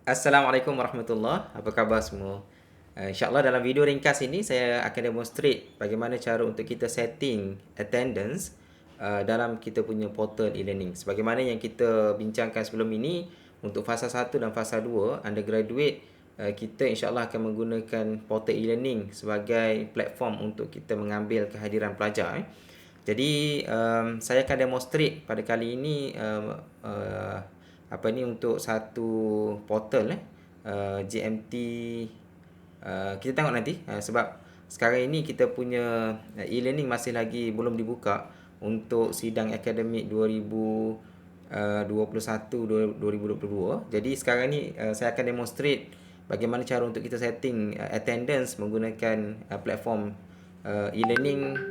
Assalamualaikum warahmatullahi. Apa khabar semua? InsyaAllah dalam video ringkas ini saya akan demonstrate bagaimana cara untuk kita setting attendance dalam kita punya portal e-learning. Sebagaimana yang kita bincangkan sebelum ini, untuk fasa 1 dan fasa 2 undergraduate, kita insyaAllah akan menggunakan portal e-learning sebagai platform untuk kita mengambil kehadiran pelajar. Jadi saya akan demonstrate pada kali ini untuk satu portal GMT. Kita tengok nanti sebab sekarang ini kita punya e-learning masih lagi belum dibuka untuk sidang akademik 2021-2022. Jadi sekarang ni saya akan demonstrate bagaimana cara untuk kita setting attendance menggunakan platform e-learning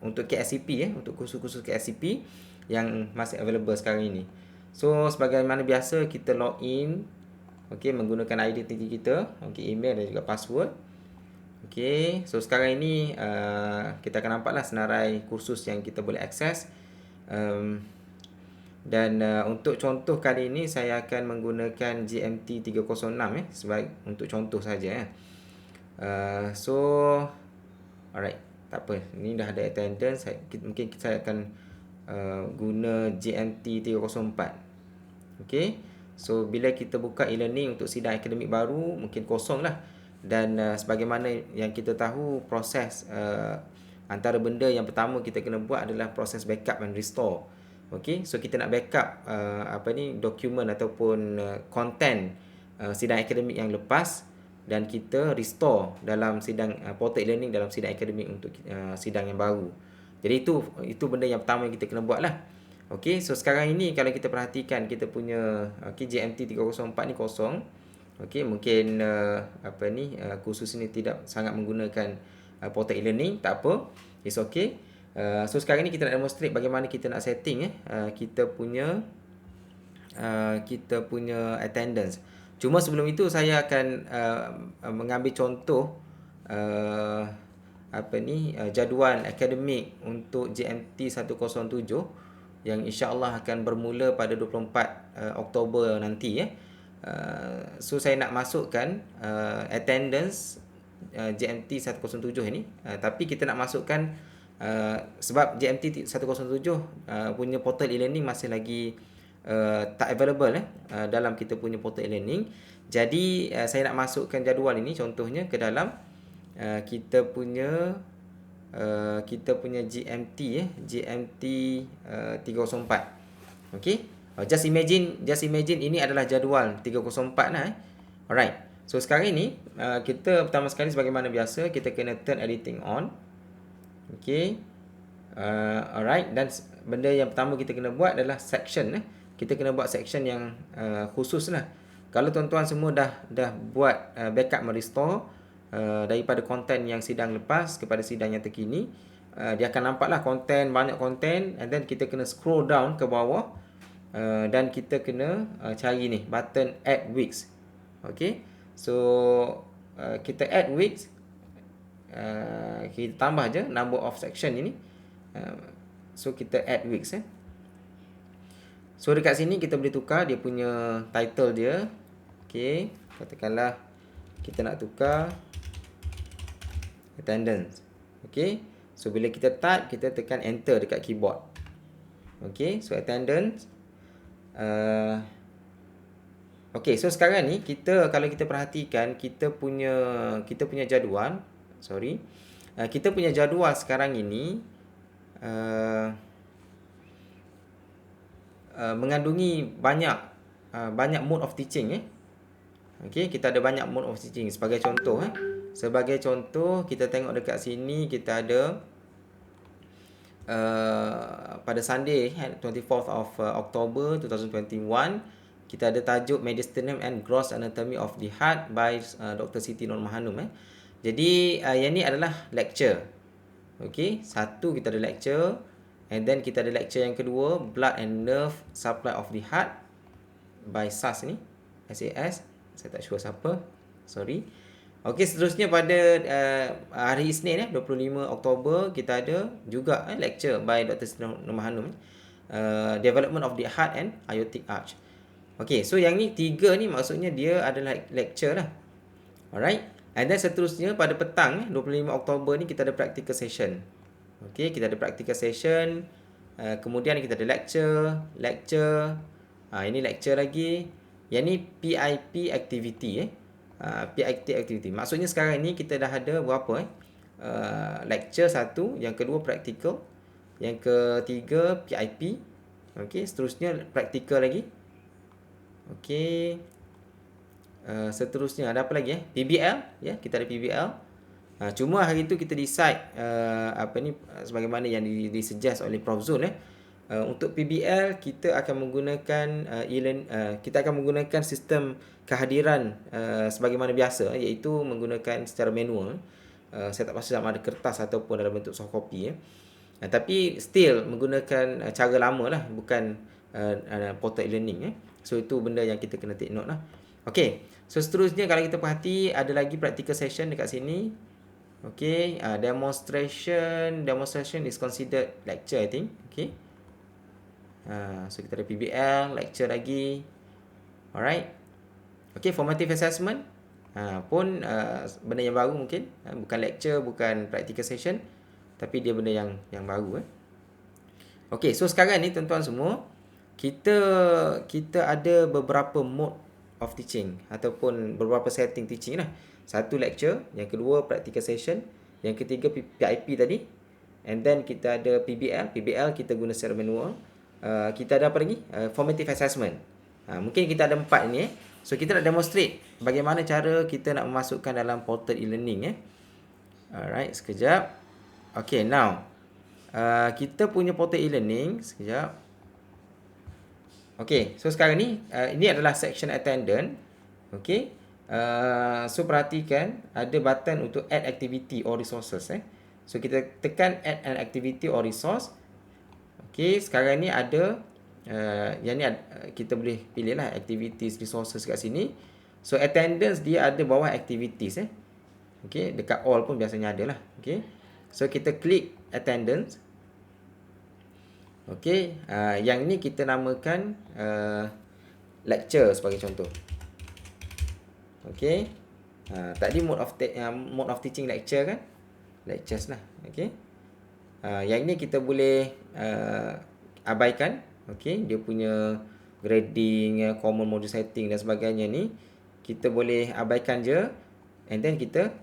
untuk KSCP, untuk kursus-kursus KSCP yang masih available sekarang ini. So sebagaimana biasa kita login menggunakan identiti kita, email dan juga password. So sekarang ini kita akan nampaklah senarai kursus yang kita boleh akses. Dan untuk contoh kali ini saya akan menggunakan GMT 306 sebagai untuk contoh saja. So alright, tak apa. Ini dah ada attendance. Mungkin saya akan guna GMT 304. So bila kita buka e-learning untuk sidang akademik baru, mungkin kosong lah. Dan sebagaimana yang kita tahu, proses antara benda yang pertama kita kena buat adalah proses backup and restore. So kita nak backup dokumen ataupun content sidang akademik yang lepas, dan kita restore dalam sidang portal e-learning dalam sidang akademik untuk sidang yang baru. Jadi itu benda yang pertama yang kita kena buat lah. So sekarang ini kalau kita perhatikan kita punya GMT 304 ni kosong. Mungkin kursus ini tidak sangat menggunakan portal e-learning, tak apa. It's okay. So sekarang ni kita nak demonstrate bagaimana kita nak setting kita punya attendance. Cuma sebelum itu saya akan mengambil contoh jadual akademik untuk GMT 107 yang insya-Allah akan bermula pada 24 Oktober nanti. So saya nak masukkan attendance GMT 107 ini, tapi kita nak masukkan sebab GMT 107 punya portal e-learning masih lagi tak available dalam kita punya portal e-learning. Jadi saya nak masukkan jadual ini contohnya ke dalam kita punya GMT GMT 304. Just imagine ini adalah jadual 304 lah. Alright. So sekarang ini kita pertama sekali sebagaimana biasa kita kena turn editing on. Alright, dan benda yang pertama kita kena buat adalah section. Kita kena buat section yang khusus lah. Kalau tuan-tuan semua dah buat backup merestore daripada konten yang sidang lepas kepada sidang yang terkini, dia akan nampaklah banyak konten, and then kita kena scroll down ke bawah dan kita kena cari ni button add weeks. So kita add weeks, kita tambah je number of section ini. So kita add weeks. So dekat sini kita boleh tukar dia punya title dia. Katakanlah kita nak tukar attendance. So bila kita type, kita tekan enter dekat keyboard. So attendance. So sekarang ni kalau kita perhatikan kita punya jadual. Kita punya jadual sekarang ini mengandungi banyak mode of teaching. Kita ada banyak mode of teaching. Sebagai contoh kita tengok dekat sini, kita ada pada Sunday 24th of October 2021, kita ada tajuk Mediastinum and Gross Anatomy of the Heart by Dr. Siti Nur Mahanum. Jadi yang ni adalah lecture. Satu kita ada lecture, and then kita ada lecture yang kedua, Blood and Nerve Supply of the Heart by SAS ni, SAS. Saya tak sure siapa. Sorry. Seterusnya pada hari Isnin 25 Oktober kita ada juga lecture by Dr. Siti Nur Mahanum, Development of the Heart and Aortic Arch. Okey, so yang ni 3 ni maksudnya dia adalah lecture lah. Alright. And then seterusnya pada petang 25 Oktober ni kita ada practical session. Okey, kita ada practical session. Kemudian kita ada lecture. Ini lecture lagi. Yang ni PIP activity PIP activity. Maksudnya sekarang ni kita dah ada berapa lecture 1, yang kedua practical, yang ketiga PIP. Okey, seterusnya practical lagi. Okey. Seterusnya ada apa lagi PBL kita ada PBL. Cuma hari tu kita decide sebagaimana yang disuggest oleh Prof Zul untuk PBL kita akan menggunakan kita akan menggunakan sistem kehadiran sebagaimana biasa, iaitu menggunakan secara manual. Saya tak pasti sama ada kertas ataupun dalam bentuk soft copy tapi still menggunakan cara lama lah, bukan portal e-learning So itu benda yang kita kena take note lah. Okay, so seterusnya kalau kita perhati ada lagi practical session dekat sini. Okay, demonstration is considered lecture, I think. Okay, so kita ada PBL, lecture lagi. Alright. Okay, formative assessment pun benda yang baru mungkin, bukan lecture, bukan practical session, tapi dia benda yang baru. Okay, so sekarang ni tuan-tuan semua, kita ada beberapa mode of teaching ataupun beberapa setting teaching lah. Satu lecture, yang kedua practical session, yang ketiga PIP tadi, and then kita ada PBL kita guna secara manual. Kita ada apa lagi? Formative assessment. Mungkin kita ada 4 ni So kita nak demonstrate bagaimana cara kita nak memasukkan dalam portal e-learning Alright, sekejap. Okay, now kita punya portal e-learning, sekejap. Okay, so sekarang ni ini adalah section attendant. Okay, so perhatikan ada button untuk add activity or resources So kita tekan add an activity or resource. Okay, sekarang ni ada yang ni kita boleh pilih lah activities, resources kat sini. So attendance dia ada bawah activities Okay, dekat all pun biasanya ada lah. Okay, so kita klik attendance. Okay, yang ni kita namakan lecture sebagai contoh. Okay, tadi mode of teaching lecture kan, lectures lah. Okay, yang ni kita boleh abaikan. Okay, dia punya grading, common module setting dan sebagainya ni kita boleh abaikan je, and then kita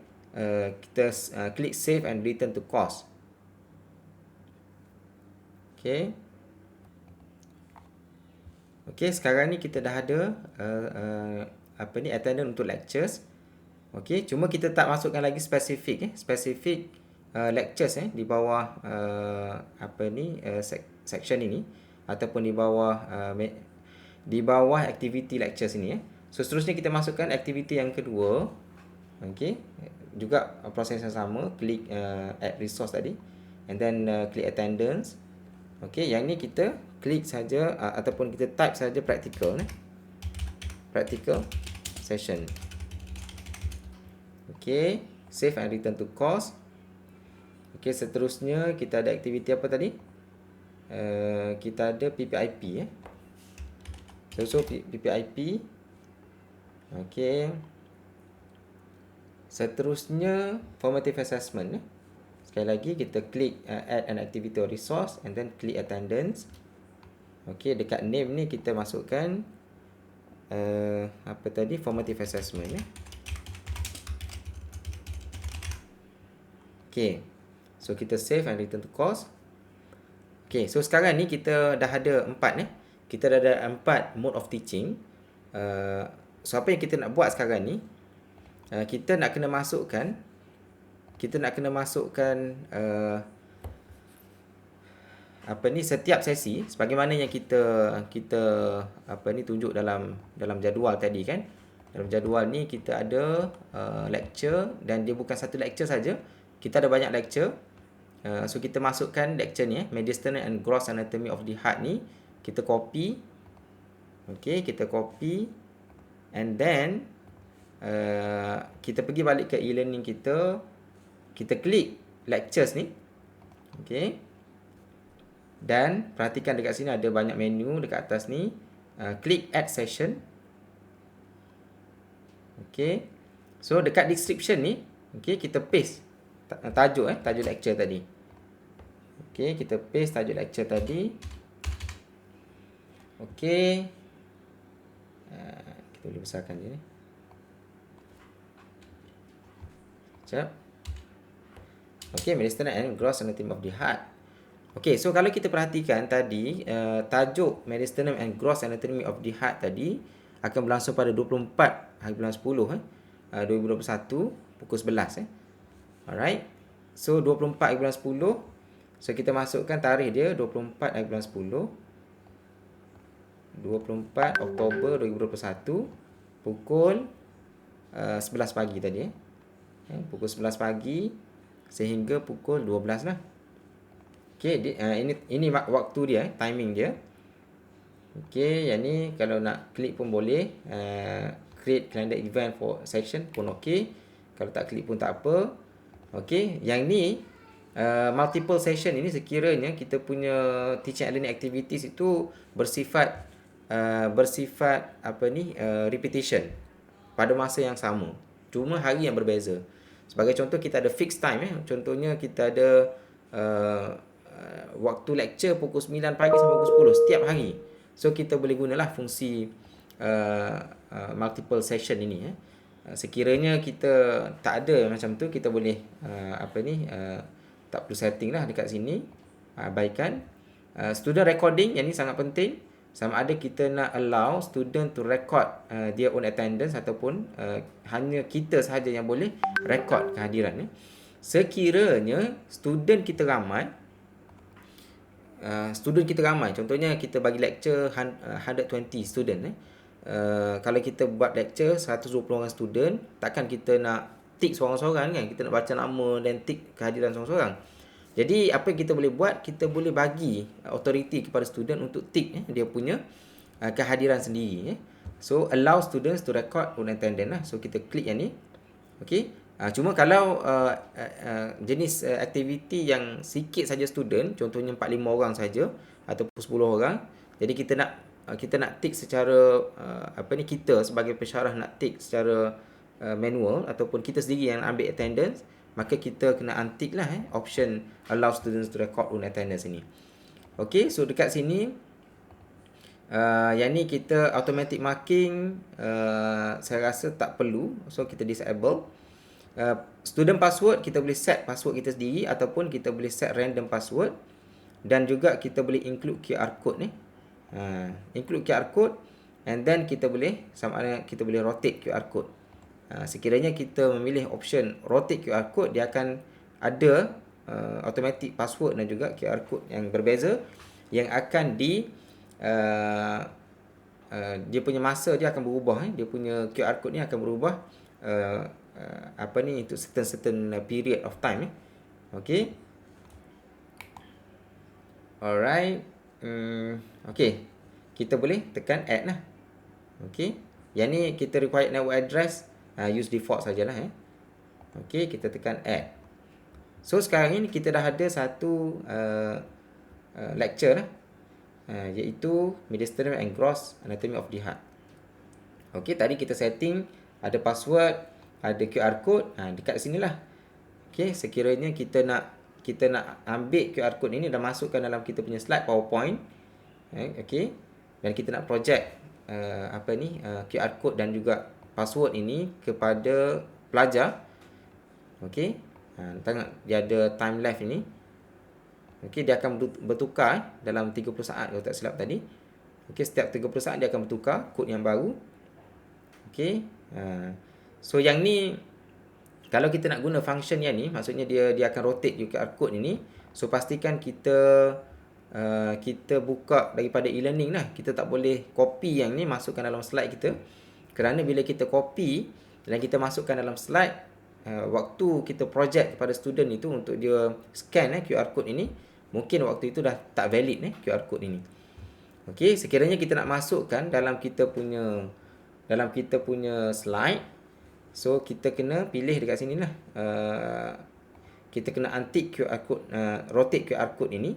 klik save and return to course. Okay. Okay, sekarang ni kita dah ada attendance untuk lectures. Okay, cuma kita tak masukkan lagi spesifik lectures di bawah section ini ataupun di bawah activity lectures ini So seterusnya kita masukkan aktiviti yang kedua. Okay, juga proses yang sama, klik add resource tadi, and then klik attendance. Okay, yang ni kita klik saja ataupun kita type saja practical practical session. Okay, save and return to course. Okay, seterusnya kita ada aktiviti apa tadi? Kita ada PPIP So PPIP. Okay, seterusnya formative assessment Sekali lagi kita klik add an activity or resource, and then klik attendance. Okay, dekat name ni kita masukkan formative assessment Okay, so kita save and return to course. Okay, so sekarang ni kita dah ada 4 kita dah ada 4 mode of teaching. So apa yang kita nak buat sekarang ni, kita nak kena masukkan setiap sesi sebagaimana yang kita tunjuk dalam jadual tadi kan. Dalam jadual ni kita ada lecture, dan dia bukan satu lecture saja, kita ada banyak lecture. So kita masukkan lecture ni mediastinal and gross anatomy of the heart ni, kita copy. Okay, kita copy, and then kita pergi balik ke e-learning kita klik lectures ni. Okay, dan perhatikan dekat sini ada banyak menu dekat atas ni. klik add session. Okey. So dekat description ni, okey, kita paste tajuk tajuk lecture tadi. Okey, kita paste tajuk lecture tadi. Okey. Kita boleh besarkan je ni. Sekejap. Okey, mediastinum and gross anatomy of the heart. Okey, so kalau kita perhatikan tadi, tajuk mediastinum and gross anatomy of the heart tadi akan berlangsung pada 24 hari bulan 10 2021 pukul 11 Alright. So 24 hari bulan 10. So kita masukkan tarikh dia 24 hari bulan 10. 24 Oktober 2021 pukul 11 pagi tadi pukul 11 pagi sehingga pukul 12 lah. Okey, ini waktu dia, timing dia. Okey, yang ni kalau nak klik pun boleh. Create calendar event for session pun okey. Kalau tak klik pun tak apa. Okey, yang ni multiple session ini sekiranya kita punya teaching and learning activities itu bersifat repetition pada masa yang sama, cuma hari yang berbeza. Sebagai contoh, kita ada fixed time contohnya kita ada waktu lecture pukul 9 pagi sampai pukul 10 setiap hari. So kita boleh gunalah fungsi multiple session ini sekiranya kita tak ada macam tu, kita boleh tak perlu setting lah dekat sini. Abaikan student recording, yang ni sangat penting. Sama ada kita nak allow student to record their own attendance ataupun hanya kita sahaja yang boleh record kehadiran. Sekiranya student kita ramai, contohnya kita bagi lecture 120 student. Kalau kita buat lecture 120 orang student, takkan kita nak tick seorang-seorang kan? Kita nak baca nama dan tick kehadiran seorang-seorang. Jadi apa yang kita boleh buat, kita boleh bagi authority kepada student untuk tick dia punya kehadiran sendiri. So allow students to record own attendance lah. So kita klik yang ni. Okey. Cuma kalau jenis aktiviti yang sikit saja student, contohnya 4-5 orang saja ataupun 10 orang, jadi kita nak tick secara kita sebagai pensyarah nak tick secara manual ataupun kita sendiri yang ambil attendance, maka kita kena untick lah option allow students to record own attendance ini. Okey, so dekat sini yang ni kita automatic marking saya rasa tak perlu, so kita disable. Student password, kita boleh set password kita sendiri ataupun kita boleh set random password, dan juga kita boleh include QR code ni. Include QR code, and then kita boleh rotate QR code. Sekiranya kita memilih option rotate QR code, dia akan ada automatic password dan juga QR code yang berbeza yang akan dia punya masa dia akan berubah. Dia punya QR code ni akan berubah untuk certain period of time. Okey. Alright. Okey. Kita boleh tekan add lah. Okey. Yang ni kita required network address, use default sajalah. Okey, kita tekan add. So sekarang ni kita dah ada satu lecture lah, iaitu mediastinum and gross anatomy of the heart. Okey, tadi kita setting ada password, ada QR code. Dekat sinilah. Okey, sekiranya kita nak ambil QR code ini dan masukkan dalam kita punya slide PowerPoint. Okey, dan kita nak project QR code dan juga password ini kepada pelajar. Okey, tengok dia ada time left ini. Okey, dia akan bertukar dalam 30 saat kalau tak silap tadi. Okey, setiap 30 saat dia akan bertukar kod yang baru. Okey. So yang ni kalau kita nak guna function yang ni, maksudnya dia akan rotate QR code ini. So pastikan kita buka daripada e-learning lah. Kita tak boleh copy yang ni masukkan dalam slide kita. Kerana bila kita copy dan kita masukkan dalam slide, waktu kita project kepada student itu untuk dia scan QR code ini, mungkin waktu itu dah tak valid QR code ini. Okey, sekiranya kita nak masukkan dalam kita punya slide, so kita kena pilih dekat sini lah. Kita kena untick QR code, rotate QR code ini.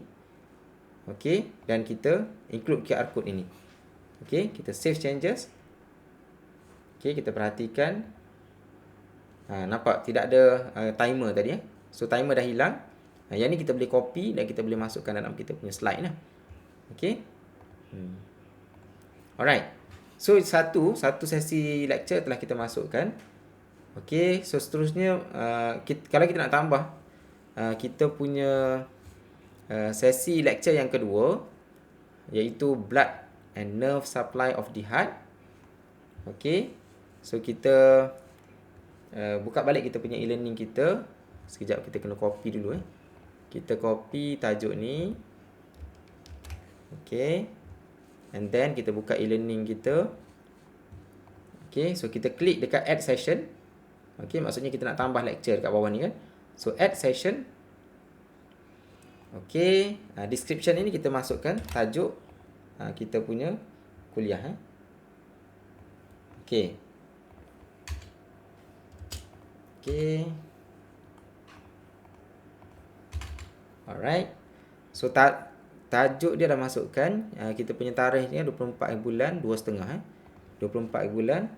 Okey, dan kita include QR code ini. Okey, kita save changes. Okey, kita perhatikan. Nampak tidak ada timer tadi So timer dah hilang. Yang ni kita boleh copy dan kita boleh masukkan dalam kita punya slide lah. Okey. Alright. So satu sesi lecture telah kita masukkan. Okey, so seterusnya kalau kita nak tambah kita punya sesi lecture yang kedua, iaitu blood and nerve supply of the heart. Okey. So kita buka balik kita punya e-learning kita. Sekejap, kita kena copy dulu Kita copy tajuk ni. Okey. And then kita buka e-learning kita. Okey, so kita klik dekat add session. Okey, maksudnya kita nak tambah lecture kat bawah ni kan. So add session. Okey, description ini kita masukkan tajuk kita punya kuliah Okey. Okey. Alright. So tajuk dia dah masukkan. Kita punya tarikhnya 24 bulan 2.5 24 bulan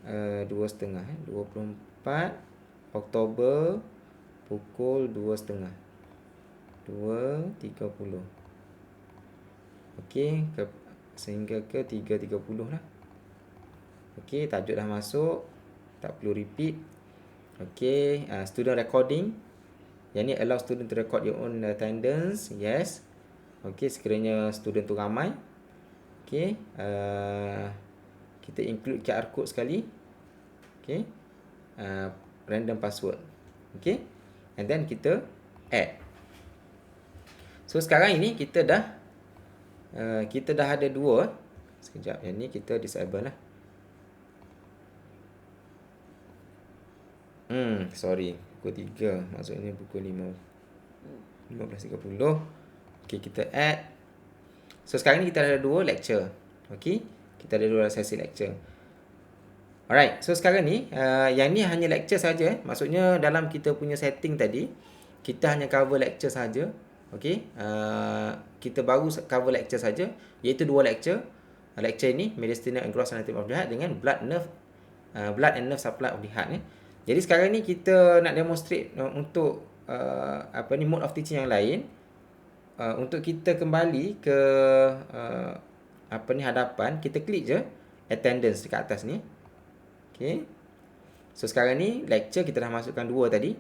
2.5 24 Oktober pukul 2.30 2.30. Okey, sehingga ke 3.30 lah. Okey, tajuk dah masuk. Tak perlu repeat. Okey, student recording. Yang ni allow student to record your own attendance. Yes. Okey, sekiranya student tu ramai. Okey, kita include QR code sekali. Okey, random password. Okey, and then kita add. So sekarang ini kita dah ada dua. Sekejap, yang ni kita disable lah. Sorry, pukul 3, maksudnya pukul 15.30. Okey, kita add. So sekarang ni kita ada dua lecture. Okey, kita ada dua sesi lecture. Alright, so sekarang ni yang ni hanya lecture saja. Maksudnya dalam kita punya setting tadi, kita hanya cover lecture saja. Okey, kita baru cover lecture saja, iaitu dua lecture. Lecture ini mediastinal and gross anatomy of the heart dengan blood and nerve supply of the heart Jadi sekarang ni kita nak demonstrate untuk mode of teaching yang lain. Untuk kita kembali ke hadapan, kita klik je attendance dekat atas ni. Okey. So sekarang ni lecture kita dah masukkan dua tadi.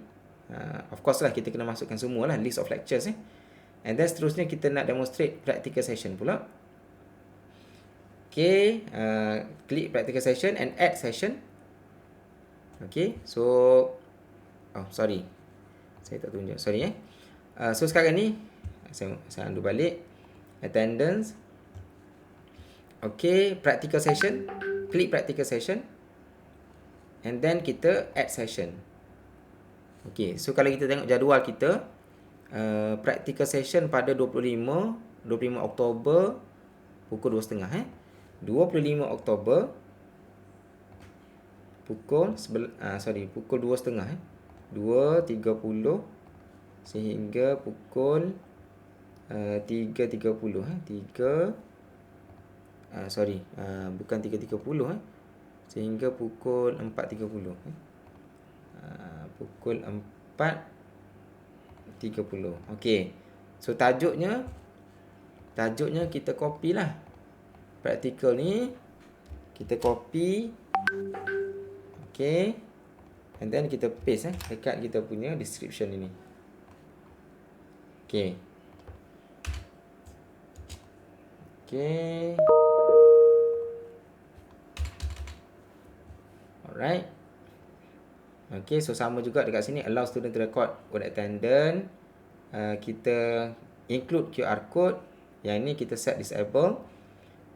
Of course lah, kita kena masukkan semualah list of lectures And then seterusnya kita nak demonstrate practical session pula. Okay, klik practical session and add session. Okay, so sorry, saya tak tunjuk, sorry so sekarang ni saya undo balik attendance. Okay, practical session, klik practical session and then kita add session. Okay, so kalau kita tengok jadual kita, practical session pada 25 Oktober pukul 2.30 25 Oktober pukul 2.30 2.30 sehingga pukul 3.30 bukan 3.30 sehingga pukul 4.30 pukul 4.30. Okey. So tajuknya kita copy lah. Practical ni kita copy. Okey. And then kita paste dekat kita punya description ini. Okey. Okey. Alright. Okay, so sama juga dekat sini, allow student to record own attendance. Kita include QR code. Yang ni kita set disable.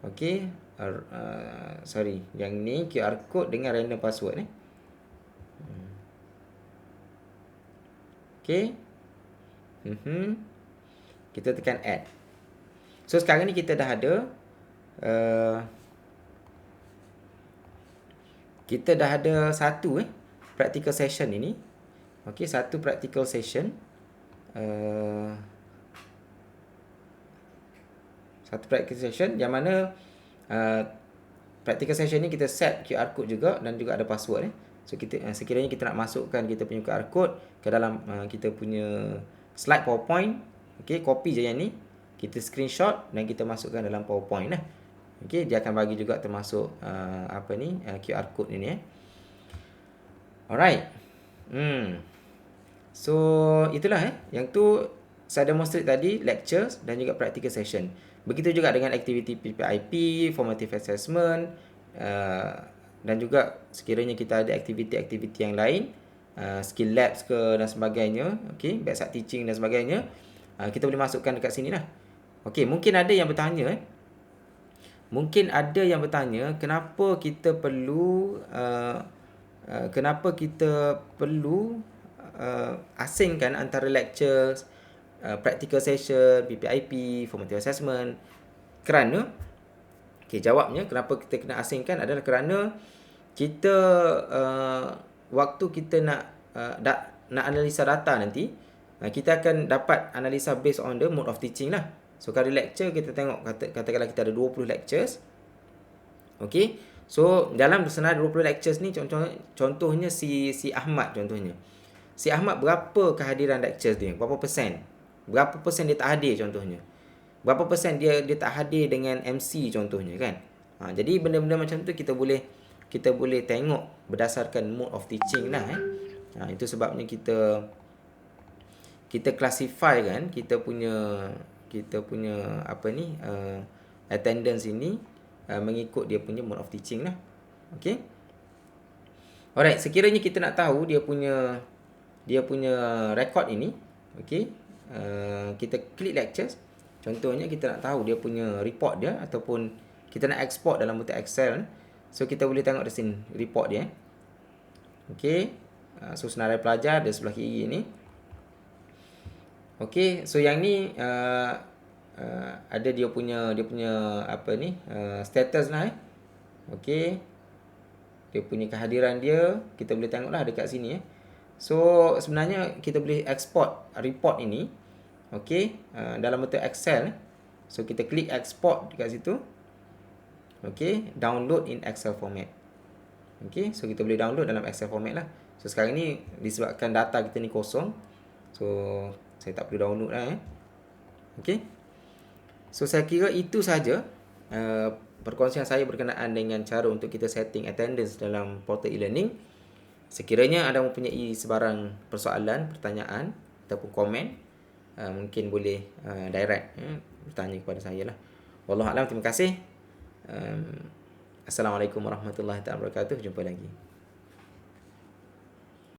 Okay, sorry, yang ni QR code dengan random password Okay. Kita tekan add. So sekarang ni kita dah ada satu practical session ini. Okey, satu practical session. Satu practical session yang mana Practical session ni kita set QR code juga dan juga ada password. So kita sekiranya kita nak masukkan kita punya QR code ke dalam kita punya slide PowerPoint, okey, copy je yang ni, kita screenshot dan kita masukkan dalam PowerPoint lah. Okey, dia akan bagi juga termasuk QR code ni Alright. So itulah yang tu saya demonstrate tadi, lectures dan juga practical session. Begitu juga dengan aktiviti PPIP, formative assessment, dan juga sekiranya kita ada aktiviti-aktiviti yang lain, skill labs ke dan sebagainya, okey, backside teaching dan sebagainya, kita boleh masukkan dekat sini lah. Okey, mungkin ada yang bertanya kenapa kita perlu asingkan antara lectures, practical session, PPIP, formative assessment. Kerana jawabnya kenapa kita kena asingkan adalah kerana kita waktu kita nak analisa data nanti, kita akan dapat analisa based on the mode of teaching lah. So kalau lecture kita tengok katakanlah kita ada 20 lectures. Okey. So dalam senarai 20 lectures ni contohnya si Ahmad contohnya. Si Ahmad berapa kehadiran lectures dia? Berapa persen? Berapa persen dia tak hadir contohnya? Berapa persen dia tak hadir dengan MC contohnya kan? Jadi benda-benda macam tu kita boleh tengok berdasarkan mode of teaching lah itu sebabnya kita classify kan kita punya attendance ini mengikut dia punya mode of teaching lah. Okey. Alright, sekiranya kita nak tahu dia punya record ini, okey. Kita klik lectures. Contohnya kita nak tahu dia punya report dia ataupun kita nak export dalam bentuk Excel. So kita boleh tengok di sini report dia. Okey. So senarai pelajar di sebelah kiri ni. Okey, so yang ni ada dia punya status lah Okey. Dia punya kehadiran dia kita boleh tengoklah dekat sini So sebenarnya kita boleh export report ini okey dalam bentuk Excel. So kita klik export dekat situ. Okey, download in Excel format. Okey, so kita boleh download dalam Excel format lah. So sekarang ni disebabkan data kita ni kosong. So saya tak perlu download lah Okey. So saya kira itu saja perkongsian saya berkenaan dengan cara untuk kita setting attendance dalam portal e-learning. Sekiranya ada mempunyai sebarang persoalan, pertanyaan ataupun komen, mungkin boleh direct bertanya kepada saya lah. Wallahualam, terima kasih. Assalamualaikum warahmatullahi wabarakatuh. Jumpa lagi.